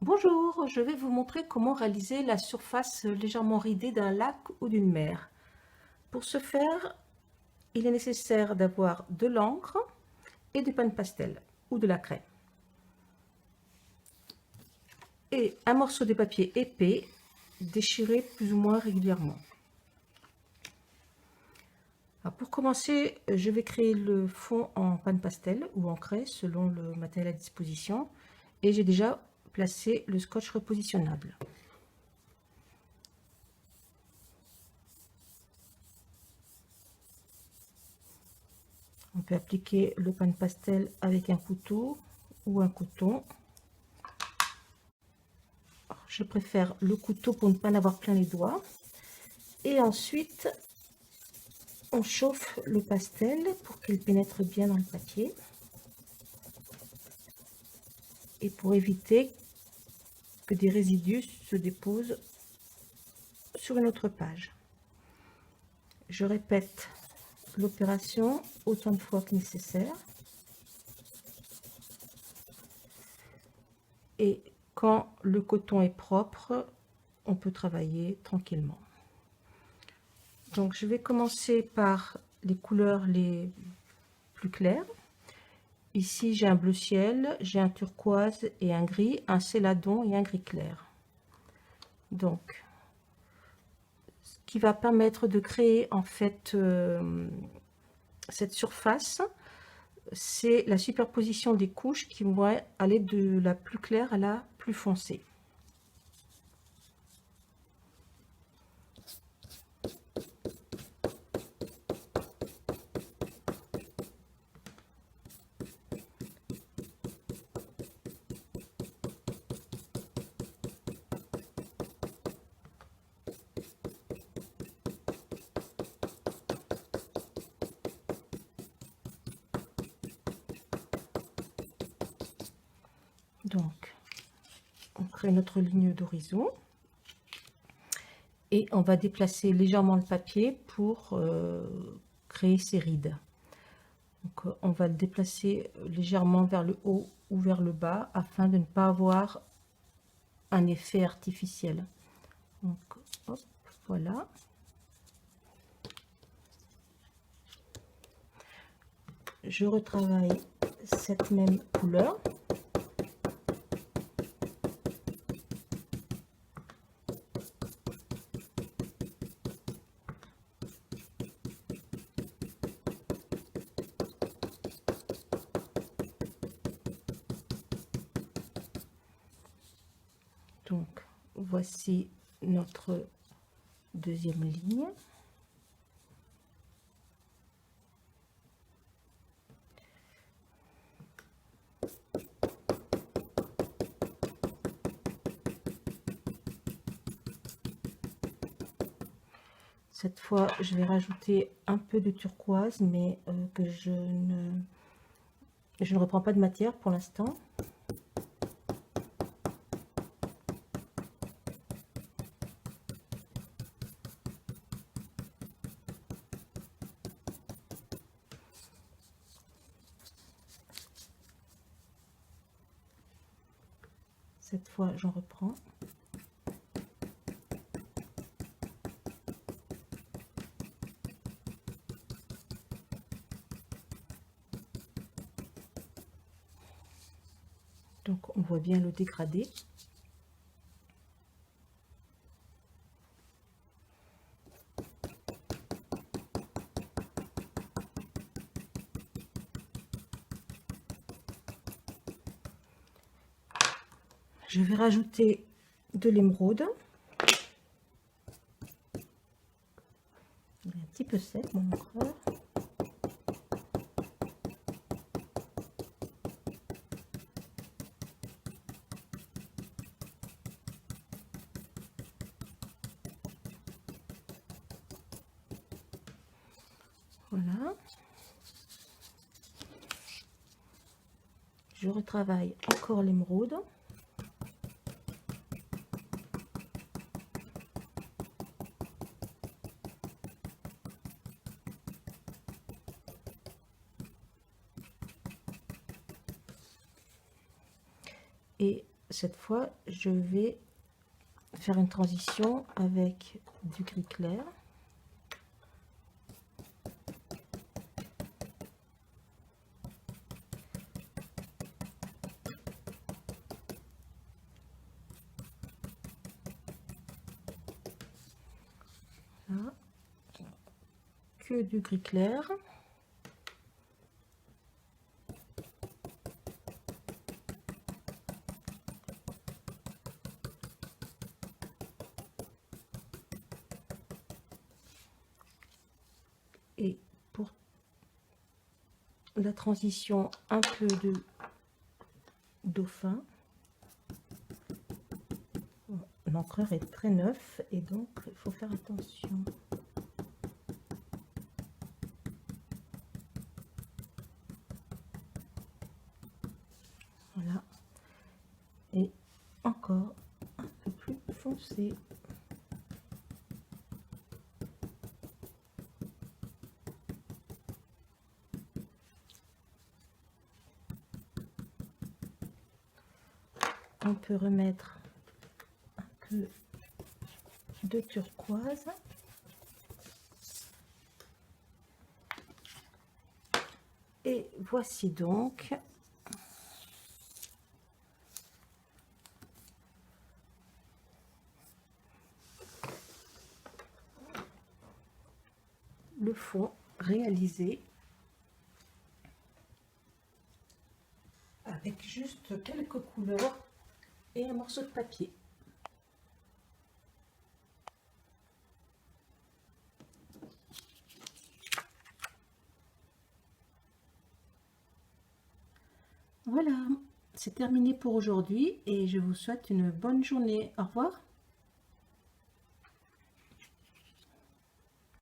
Bonjour, je vais vous montrer comment réaliser la surface légèrement ridée d'un lac ou d'une mer. Pour ce faire, il est nécessaire d'avoir de l'encre et du pain de pastel ou de la craie. Et un morceau de papier épais déchiré plus ou moins régulièrement. Alors pour commencer, je vais créer le fond en pain de pastel ou en craie selon le matériel à disposition. Et j'ai déjà placé le scotch repositionnable. On peut appliquer le pain de pastel avec un couteau ou un coton. Je préfère le couteau pour ne pas en avoir plein les doigts. Et ensuite, on chauffe le pastel pour qu'il pénètre bien dans le papier. Et pour éviter que des résidus se déposent sur une autre page. Je répète l'opération autant de fois que nécessaire. Et quand le coton est propre, on peut travailler tranquillement. Donc je vais commencer par les couleurs les plus claires. Ici j'ai un bleu ciel, j'ai un turquoise et un gris, un céladon et un gris clair. Donc ce qui va permettre de créer en fait cette surface, c'est la superposition des couches qui vont aller de la plus claire à la plus foncée. Donc on crée notre ligne d'horizon et on va déplacer légèrement le papier pour créer ces rides. Donc, on va le déplacer légèrement vers le haut ou vers le bas afin de ne pas avoir un effet artificiel. Donc, hop, voilà. Je retravaille cette même couleur. Donc, voici notre deuxième ligne. Cette fois, je vais rajouter un peu de turquoise, mais que je ne reprends pas de matière pour l'instant. Cette fois, j'en reprends. Donc, on voit bien le dégradé. Je vais rajouter de l'émeraude. Il est un petit peu sec, mon encreur. Voilà. Je retravaille encore l'émeraude. Et cette fois, je vais faire une transition avec du gris clair. Là, que du gris clair. Et pour la transition, un peu de dauphin. L'encreur est très neuf et donc il faut faire attention. Voilà. Et encore un peu plus foncé. On peut remettre un peu de turquoise. Et voici donc le fond réalisé avec juste quelques couleurs et un morceau de papier. Voilà, c'est terminé pour aujourd'hui et je vous souhaite une bonne journée. Au revoir.